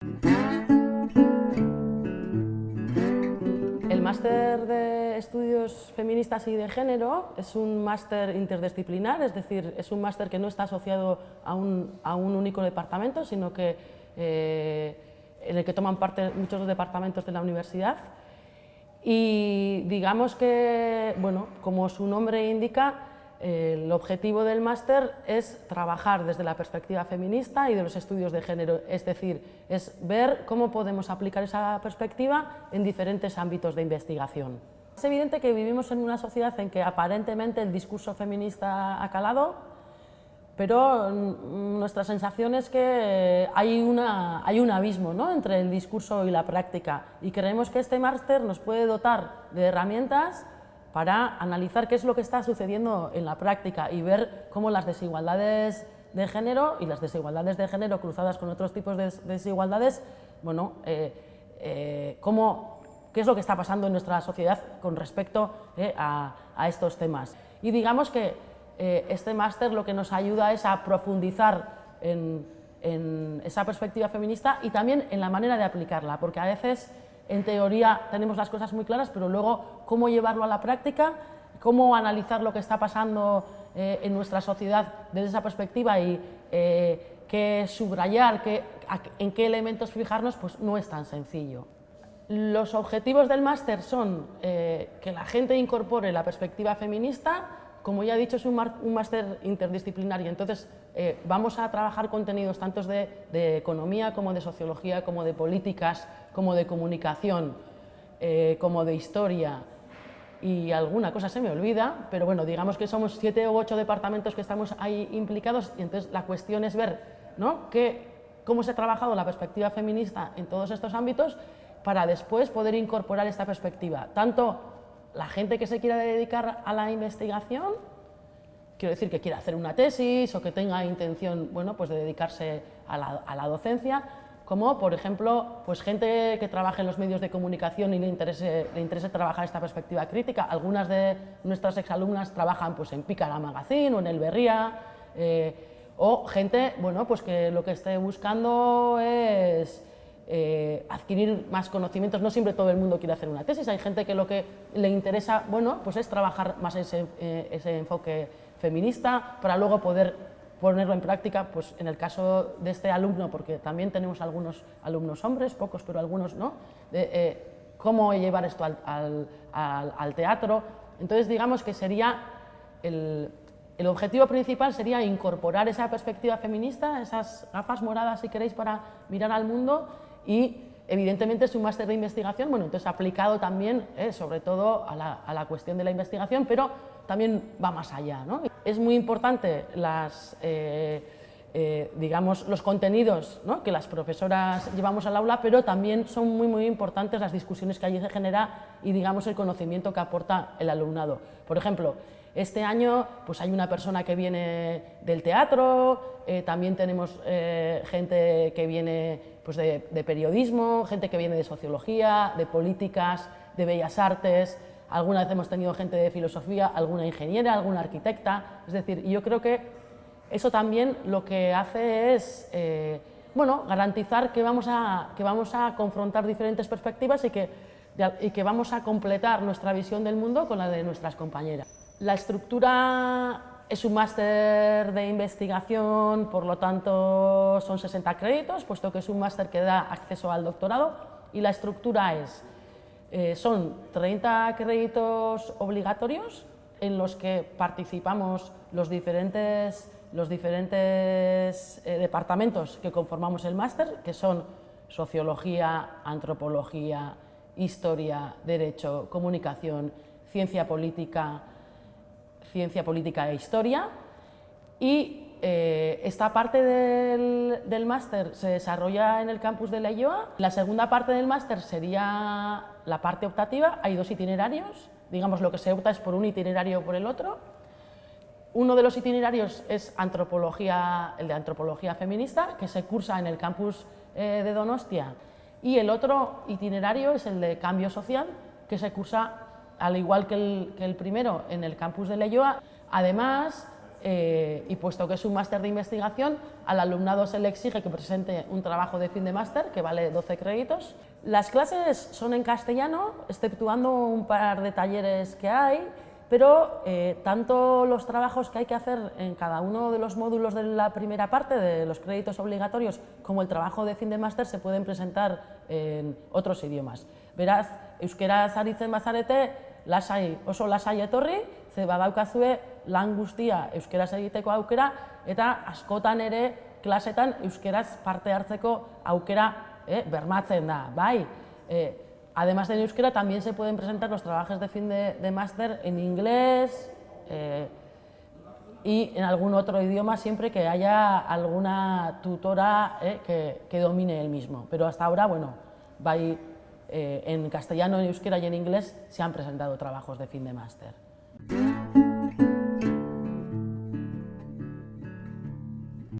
El máster de estudios feministas y de género es un máster interdisciplinar, es decir, es un máster que no está asociado a un único departamento, sino que en el que toman parte muchos departamentos de la universidad. Y digamos que, bueno, como su nombre indica, el objetivo del máster es trabajar desde la perspectiva feminista y de los estudios de género, es decir, es ver cómo podemos aplicar esa perspectiva en diferentes ámbitos de investigación. Es evidente que vivimos en una sociedad en que aparentemente el discurso feminista ha calado, pero nuestra sensación es que hay un abismo, ¿no?, entre el discurso y la práctica, y creemos que este máster nos puede dotar de herramientas para analizar qué es lo que está sucediendo en la práctica y ver cómo las desigualdades de género y las desigualdades de género cruzadas con otros tipos de desigualdades, bueno, qué es lo que está pasando en nuestra sociedad con respecto a estos temas. Y digamos que este máster lo que nos ayuda es a profundizar en esa perspectiva feminista y también en la manera de aplicarla, porque a veces en teoría tenemos las cosas muy claras, pero luego cómo llevarlo a la práctica, cómo analizar lo que está pasando en nuestra sociedad desde esa perspectiva y qué subrayar, en qué elementos fijarnos, pues no es tan sencillo. Los objetivos del máster son que la gente incorpore la perspectiva feminista. Como ya he dicho, es un máster interdisciplinario, entonces vamos a trabajar contenidos tanto de economía como de sociología, como de políticas, como de comunicación, como de historia, y alguna cosa se me olvida, pero bueno, digamos que somos 7 u 8 departamentos que estamos ahí implicados, y entonces la cuestión es ver, ¿no?, cómo se ha trabajado la perspectiva feminista en todos estos ámbitos para después poder incorporar esta perspectiva, tanto la gente que se quiera dedicar a la investigación, quiero decir que quiera hacer una tesis o que tenga intención, bueno, pues de dedicarse a la docencia, como por ejemplo pues gente que trabaje en los medios de comunicación y le interese trabajar esta perspectiva crítica. Algunas de nuestras exalumnas trabajan pues en Pícara Magazine o en El Berría, o gente, bueno, pues que lo que esté buscando es adquirir más conocimientos. No siempre todo el mundo quiere hacer una tesis, hay gente que lo que le interesa, bueno, pues es trabajar más ese enfoque feminista para luego poder ponerlo en práctica, pues en el caso de este alumno, porque también tenemos algunos alumnos hombres, pocos, pero algunos no, cómo llevar esto al teatro. Entonces digamos que sería el objetivo principal sería incorporar esa perspectiva feminista, esas gafas moradas, si queréis, para mirar al mundo. Y evidentemente es un máster de investigación, bueno, entonces aplicado también sobre todo a la cuestión de la investigación, pero también va más allá, ¿no? Es muy importante digamos, los contenidos, ¿no?, que las profesoras llevamos al aula, pero también son muy importantes las discusiones que allí se genera y, digamos, el conocimiento que aporta el alumnado. Por ejemplo, este año pues hay una persona que viene del teatro, también tenemos gente que viene pues de periodismo, gente que viene de sociología, de políticas, de bellas artes. Alguna vez hemos tenido gente de filosofía, alguna ingeniera, alguna arquitecta. Es decir, yo creo que eso también lo que hace es bueno, garantizar que vamos a confrontar diferentes perspectivas y que vamos a completar nuestra visión del mundo con la de nuestras compañeras. La estructura es un máster de investigación, por lo tanto son 60 créditos, puesto que es un máster que da acceso al doctorado, y la estructura son 30 créditos obligatorios en los que participamos los diferentes departamentos que conformamos el máster, que son sociología, antropología, historia, derecho, comunicación, ciencia política e historia. Y esta parte del máster se desarrolla en el campus de Leioa. La segunda parte del máster sería la parte optativa. Hay 2 itinerarios, digamos, lo que se opta es por un itinerario o por el otro. Uno de los itinerarios es el de antropología feminista, que se cursa en el campus de Donostia, y el otro itinerario es el de cambio social, que se cursa, al igual que el primero, en el campus de Leioa. Además, y puesto que es un máster de investigación, al alumnado se le exige que presente un trabajo de fin de máster que vale 12 créditos. Las clases son en castellano, exceptuando un par de talleres que hay, pero tanto los trabajos que hay que hacer en cada uno de los módulos de la primera parte, de los créditos obligatorios, como el trabajo de fin de máster, se pueden presentar en otros idiomas. Beraz, euskeraz aritzen bazarete, oso lasai etorri, ze badaukazue lan guztia euskeraz egiteko aukera, eta askotan ere klasetan euskeraz parte hartzeko aukera bermatzen da, bai. Además de en euskera, también se pueden presentar los trabajos de fin de máster en inglés y en algún otro idioma, siempre que haya alguna tutora que domine el mismo. Pero hasta ahora, bueno, en castellano, en euskera y en inglés se han presentado trabajos de fin de máster.